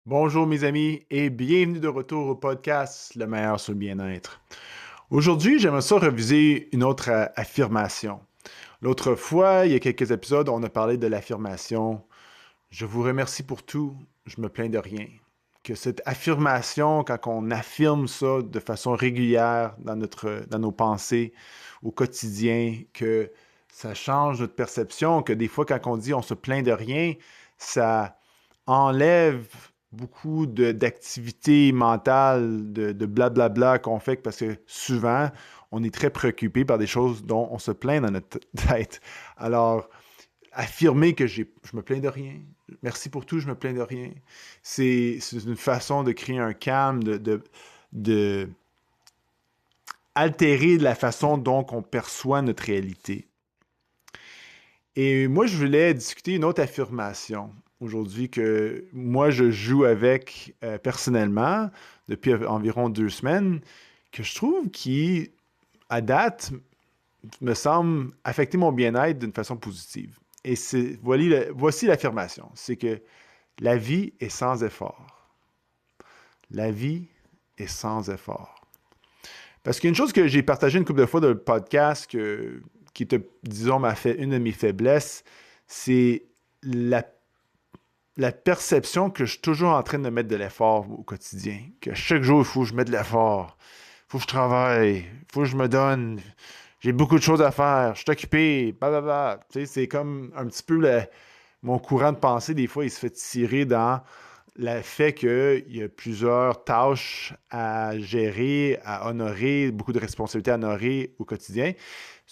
Bonjour mes amis et bienvenue de retour au podcast Le meilleur sur le bien-être. Aujourd'hui, j'aimerais ça reviser une autre affirmation. L'autre fois, il y a quelques épisodes, on a parlé de l'affirmation «Je vous remercie pour tout, je me plains de rien». Que cette affirmation, quand on affirme ça de façon régulière dans nos pensées au quotidien, que ça change notre perception, que des fois, quand on dit «on se plaint de rien», ça enlève beaucoup d'activités mentales, de blablabla qu'on fait parce que souvent, on est très préoccupé par des choses dont on se plaint dans notre tête. Alors, affirmer que je me plains de rien, merci pour tout, je me plains de rien, c'est une façon de créer un calme, de altérer la façon dont on perçoit notre réalité. Et moi, je voulais discuter une autre affirmation aujourd'hui que moi, je joue avec personnellement depuis environ 2 semaines, que je trouve qui, à date, me semble affecter mon bien-être d'une façon positive. Et voici l'affirmation, c'est que la vie est sans effort. La vie est sans effort. Parce qu'une chose que j'ai partagée une couple de fois dans le podcast, qui était, disons, une de mes faiblesses, c'est la, la perception que je suis toujours en train de mettre de l'effort au quotidien. Que chaque jour, il faut que je mette de l'effort. Il faut que je travaille. Il faut que je me donne. J'ai beaucoup de choses à faire. Je suis occupé. Blablabla. Tu sais, c'est comme un petit peu mon courant de pensée. Des fois, il se fait tirer dans le fait qu'il y a plusieurs tâches à gérer, à honorer, beaucoup de responsabilités à honorer au quotidien.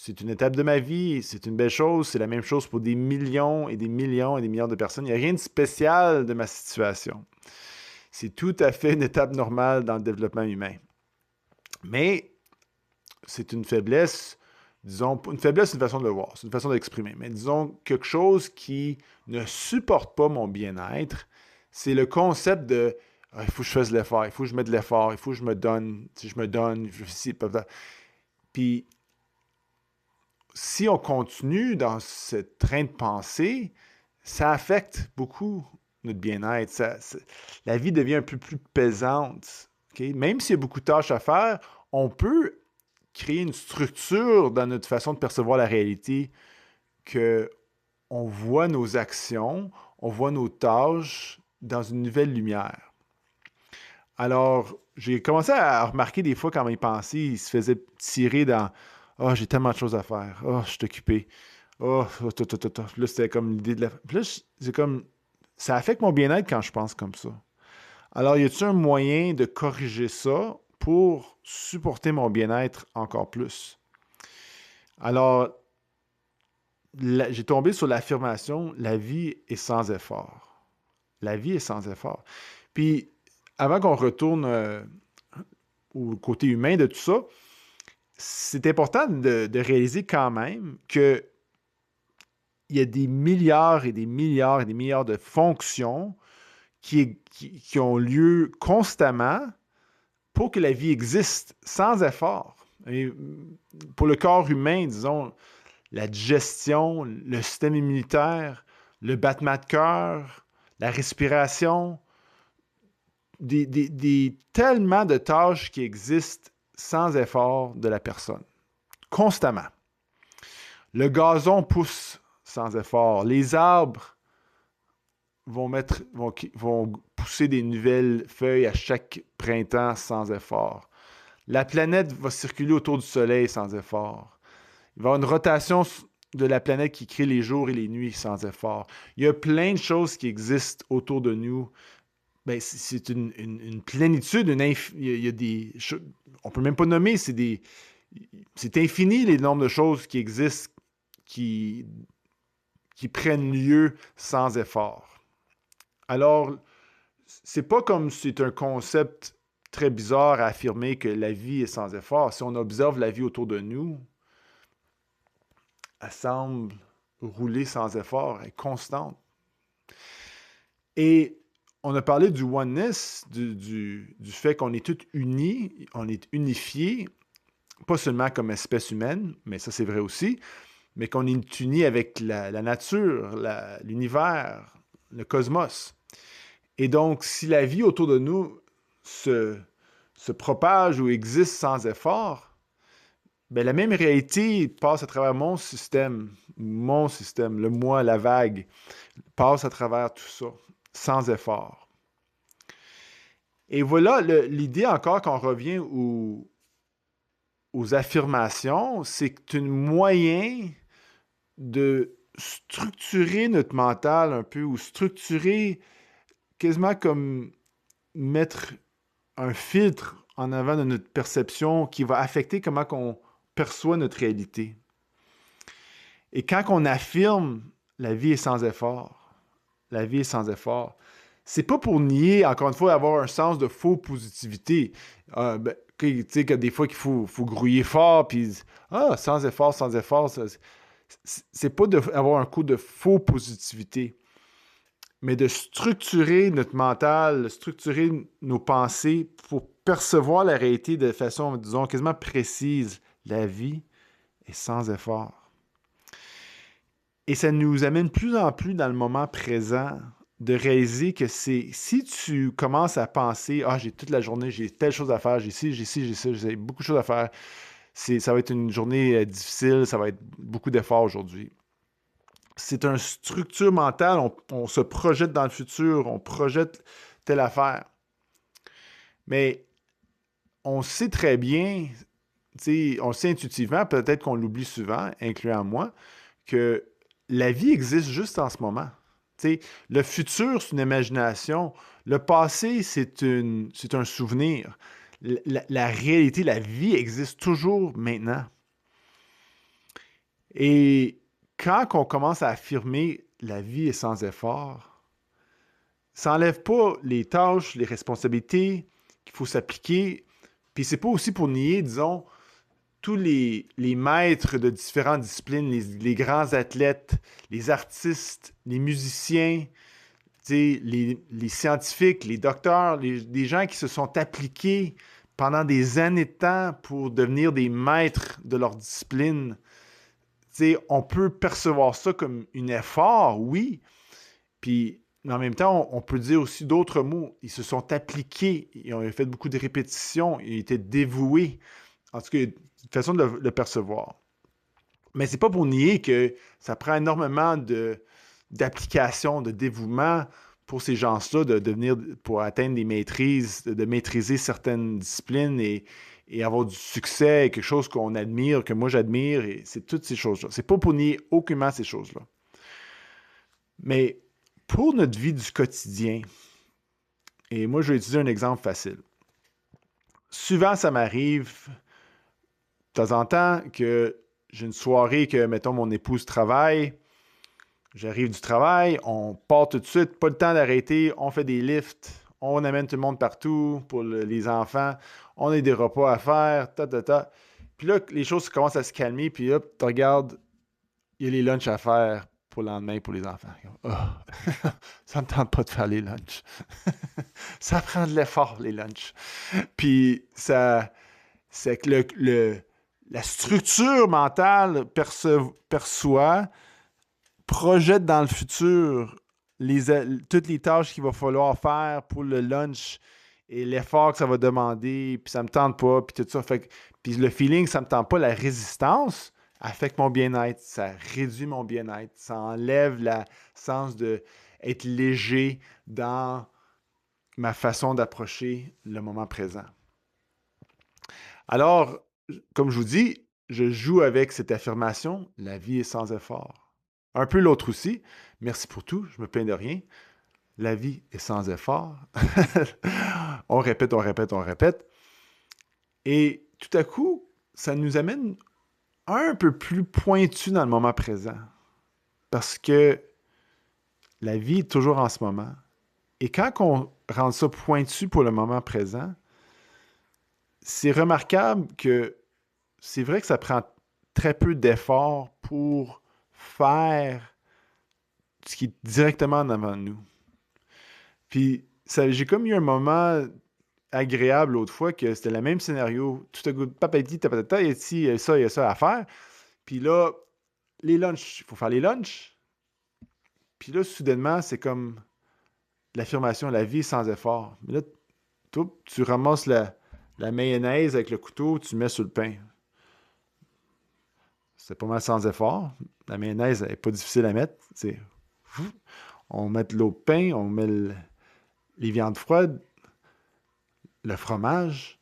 C'est une étape de ma vie, c'est une belle chose, c'est la même chose pour des millions et des millions et des millions de personnes. Il n'y a rien de spécial de ma situation. C'est tout à fait une étape normale dans le développement humain. Mais c'est une faiblesse, disons, une faiblesse, c'est une façon de le voir, c'est une façon d'exprimer, mais disons quelque chose qui ne supporte pas mon bien-être, c'est le concept de ah, il faut que je fasse l'effort, il faut que je mette de l'effort, il faut que je me donne, si je me donne, puis si on continue dans ce train de pensée, ça affecte beaucoup notre bien-être. La vie devient un peu plus pesante. Okay? Même s'il y a beaucoup de tâches à faire, on peut créer une structure dans notre façon de percevoir la réalité, que on voit nos actions, on voit nos tâches dans une nouvelle lumière. Alors, j'ai commencé à remarquer des fois quand mes pensées ils se faisaient tirer dans «Ah, oh, j'ai tellement de choses à faire. Ah, oh, je suis occupé. Ah, oh, Puis là, c'était comme l'idée de la. Puis là, c'est comme. Ça affecte mon bien-être quand je pense comme ça. Alors, y a-t-il un moyen de corriger ça pour supporter mon bien-être encore plus? Alors, j'ai tombé sur l'affirmation la vie est sans effort. La vie est sans effort. Puis, avant qu'on retourne au côté humain de tout ça, c'est important de réaliser quand même que il y a des milliards et des milliards et des milliards de fonctions qui ont lieu constamment pour que la vie existe sans effort. Et pour le corps humain, disons, la digestion, le système immunitaire, le battement de cœur, la respiration, tellement de tâches qui existent sans effort de la personne, constamment. Le gazon pousse sans effort. Les arbres vont pousser des nouvelles feuilles à chaque printemps sans effort. La planète va circuler autour du Soleil sans effort. Il va y avoir une rotation de la planète qui crée les jours et les nuits sans effort. Il y a plein de choses qui existent autour de nous. Ben, c'est une plénitude, il y a des on peut même pas nommer, c'est infini les nombres de choses qui existent, qui, qui prennent lieu sans effort. Alors, c'est pas comme si c'est un concept très bizarre à affirmer que la vie est sans effort. Si on observe la vie autour de nous, elle semble rouler sans effort, elle est constante. Et on a parlé du oneness, du fait qu'on est tous unis, on est unifiés, pas seulement comme espèce humaine, mais ça c'est vrai aussi, mais qu'on est unis avec la nature, l'univers, le cosmos. Et donc, si la vie autour de nous se, se propage ou existe sans effort, ben, la même réalité passe à travers mon système, le moi, la vague, passe à travers tout ça, sans effort. Et voilà l'idée encore qu'on revient aux affirmations, c'est un moyen de structurer notre mental un peu, ou structurer quasiment comme mettre un filtre en avant de notre perception qui va affecter comment on perçoit notre réalité. Et quand on affirme la vie est sans effort, la vie est sans effort, c'est pas pour nier, encore une fois, avoir un sens de faux positivité. Tu sais, que des fois qu'il faut grouiller fort, puis sans effort, c'est pas d'avoir un coup de faux positivité, mais de structurer notre mental, de structurer nos pensées pour percevoir la réalité de façon, disons, quasiment précise. La vie est sans effort. Et ça nous amène plus en plus dans le moment présent de réaliser que si tu commences à penser, ah, j'ai toute la journée, j'ai telle chose à faire, j'ai ci, j'ai ci, j'ai ça, j'ai beaucoup de choses à faire, ça va être une journée difficile, ça va être beaucoup d'efforts aujourd'hui. C'est une structure mentale, on se projette dans le futur, on projette telle affaire. Mais on sait très bien, on sait intuitivement, peut-être qu'on l'oublie souvent, incluant moi, que la vie existe juste en ce moment. T'sais, le futur, c'est une imagination. Le passé, c'est un souvenir. La réalité, la vie existe toujours maintenant. Et quand on commence à affirmer la vie est sans effort, ça n'enlève pas les tâches, les responsabilités qu'il faut s'appliquer. Puis c'est pas aussi pour nier, disons, tous les maîtres de différentes disciplines, les grands athlètes, les artistes, les musiciens, les scientifiques, les docteurs, les gens qui se sont appliqués pendant des années de temps pour devenir des maîtres de leur discipline. On peut percevoir ça comme un effort, oui, puis mais en même temps, on peut dire aussi d'autres mots. Ils se sont appliqués, ils ont fait beaucoup de répétitions, ils étaient dévoués. En tout cas, une façon de le percevoir. Mais c'est pas pour nier que ça prend énormément d'application, de dévouement pour ces gens-là de devenir, pour atteindre des maîtrises, de maîtriser certaines disciplines et avoir du succès, quelque chose qu'on admire, que moi j'admire, et c'est toutes ces choses-là. C'est pas pour nier aucunement ces choses-là. Mais pour notre vie du quotidien, et moi je vais utiliser un exemple facile. Souvent, ça m'arrive de temps en temps que j'ai une soirée que, mettons, mon épouse travaille, j'arrive du travail, on part tout de suite, pas le temps d'arrêter, on fait des lifts, on amène tout le monde partout pour les enfants, on a des repas à faire, ta, ta, ta. Puis là, les choses commencent à se calmer, puis hop, tu regardes, il y a les lunchs à faire pour le lendemain pour les enfants. Oh, ça ne me tente pas de faire les lunchs. Ça prend de l'effort, les lunchs. Puis ça, c'est que la structure mentale perçoit, projette dans le futur toutes les tâches qu'il va falloir faire pour le lunch et l'effort que ça va demander, puis ça me tente pas, puis tout ça. Puis le feeling, ça me tente pas, la résistance affecte mon bien-être, ça réduit mon bien-être, ça enlève le sens d'être léger dans ma façon d'approcher le moment présent. Alors, comme je vous dis, je joue avec cette affirmation, la vie est sans effort. Un peu l'autre aussi, merci pour tout, je me plains de rien. La vie est sans effort. On répète, on répète, on répète. Et tout à coup, ça nous amène un peu plus pointu dans le moment présent. Parce que la vie est toujours en ce moment. Et quand on rend ça pointu pour le moment présent, c'est remarquable que c'est vrai que ça prend très peu d'efforts pour faire ce qui est directement en avant de nous. Puis, j'ai comme eu un moment agréable l'autre fois que c'était le même scénario. Tout à coup, papa dit, il y a ça à faire. Puis là, les lunchs, il faut faire les lunchs. Puis là, soudainement, c'est comme, l'affirmation, la vie est sans effort. Mais là, toi, tu ramasses la mayonnaise avec le couteau, tu mets sur le pain. C'est pas mal sans effort. La mayonnaise, elle n'est pas difficile à mettre. On met de l'eau de pain, on met les viandes froides, le fromage.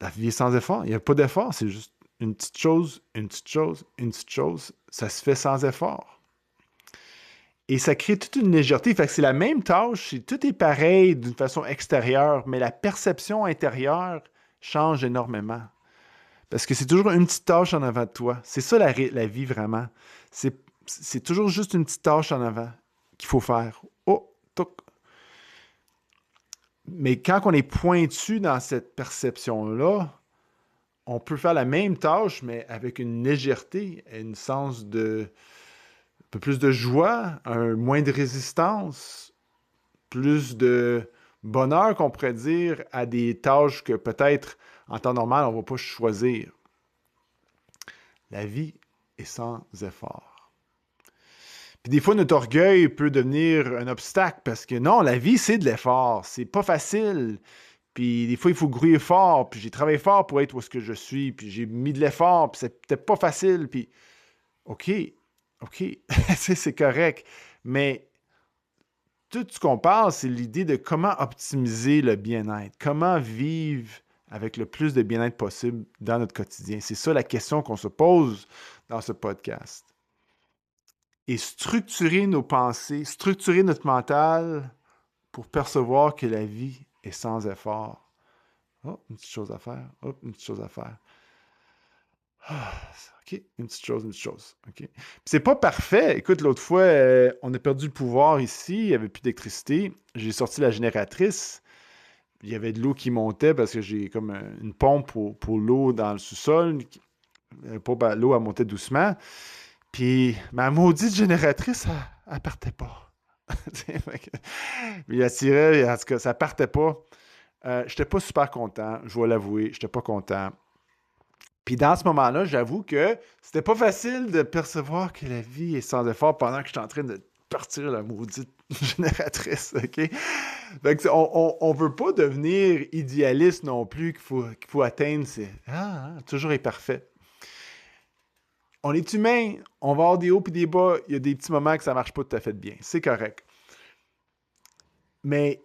La vie est sans effort. Il n'y a pas d'effort. C'est juste une petite chose, une petite chose, une petite chose. Ça se fait sans effort. Et ça crée toute une légèreté. Fait que c'est la même tâche, tout est pareil d'une façon extérieure, mais la perception intérieure change énormément. Parce que c'est toujours une petite tâche en avant de toi. C'est ça la vie vraiment. C'est toujours juste une petite tâche en avant qu'il faut faire. Oh, toc. Mais quand on est pointu dans cette perception-là, on peut faire la même tâche, mais avec une légèreté, un sens de un peu plus de joie, moins de résistance, plus de bonheur qu'on pourrait dire à des tâches que peut-être en temps normal, on ne va pas choisir. La vie est sans effort. Puis des fois, notre orgueil peut devenir un obstacle parce que non, la vie, c'est de l'effort. C'est pas facile. Puis des fois, il faut grouiller fort. Puis j'ai travaillé fort pour être où est-ce que je suis. Puis j'ai mis de l'effort. Puis c'était pas facile. Puis OK, c'est correct. Mais tout ce qu'on parle, c'est l'idée de comment optimiser le bien-être. Comment vivre avec le plus de bien-être possible dans notre quotidien. C'est ça la question qu'on se pose dans ce podcast. Et structurer nos pensées, structurer notre mental pour percevoir que la vie est sans effort. Oh, une petite chose à faire. Oh, une petite chose à faire. Ah, OK, une petite chose, une petite chose. OK. Puis c'est pas parfait. Écoute, l'autre fois, on a perdu le pouvoir ici, il n'y avait plus d'électricité. J'ai sorti la génératrice. Il y avait de l'eau qui montait parce que j'ai comme une pompe pour l'eau dans le sous-sol. L'eau, elle montait doucement. Puis ma maudite génératrice, elle partait pas. Il attirait, en tout cas, ça partait pas. J'étais pas super content, je vais l'avouer, j'étais pas content. Puis dans ce moment-là, j'avoue que c'était pas facile de percevoir que la vie est sans effort pendant que j'étais en train de partir la maudite génératrice, OK? Fait que on veut pas devenir idéaliste non plus, qu'il faut atteindre toujours imparfait. On est humain, on va avoir des hauts et des bas, il y a des petits moments que ça marche pas tout à fait bien, c'est correct. Mais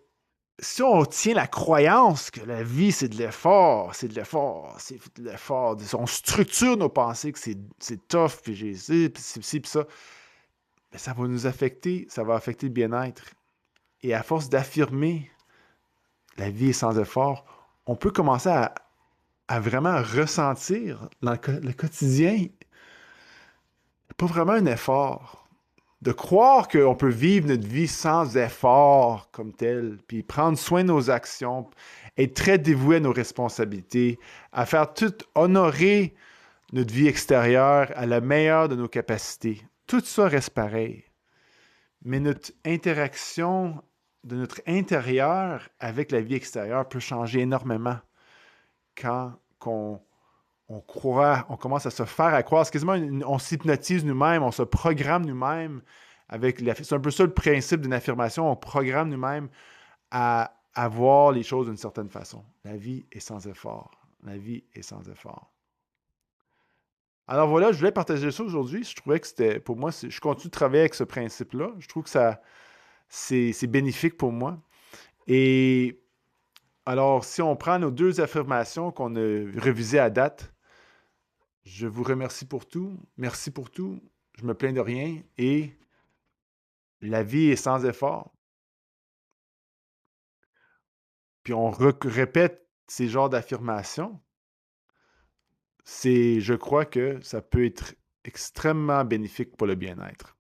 si on tient la croyance que la vie, c'est de l'effort, c'est de l'effort, c'est de l'effort, on structure nos pensées que c'est tough, puis j'ai ci, puis ci, puis ça, mais ça va nous affecter, ça va affecter le bien-être. Et à force d'affirmer la vie est sans effort, on peut commencer à vraiment ressentir dans le quotidien, pas vraiment un effort. De croire qu'on peut vivre notre vie sans effort comme tel, puis prendre soin de nos actions, être très dévoué à nos responsabilités, à faire tout honorer notre vie extérieure à la meilleure de nos capacités. Tout ça reste pareil. Mais notre interaction de notre intérieur avec la vie extérieure peut changer énormément quand on croit, on commence à se faire à croire. C'est quasiment, on s'hypnotise nous-mêmes, on se programme nous-mêmes avec c'est un peu ça le principe d'une affirmation. On programme nous-mêmes à voir les choses d'une certaine façon. La vie est sans effort. La vie est sans effort. Alors voilà, je voulais partager ça aujourd'hui. Je trouvais que c'était, pour moi, je continue de travailler avec ce principe-là. Je trouve que c'est bénéfique pour moi. Et alors, si on prend nos 2 affirmations qu'on a révisées à date, je vous remercie pour tout. Merci pour tout. Je me plains de rien. Et la vie est sans effort. Puis on répète ces genres d'affirmations. Je crois que ça peut être extrêmement bénéfique pour le bien-être.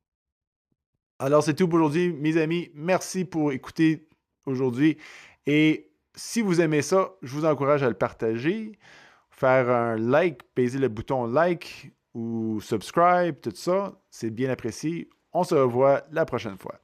Alors, c'est tout pour aujourd'hui, mes amis. Merci pour écouter aujourd'hui. Et si vous aimez ça, je vous encourage à le partager, faire un like, peser le bouton like ou subscribe, tout ça. C'est bien apprécié. On se revoit la prochaine fois.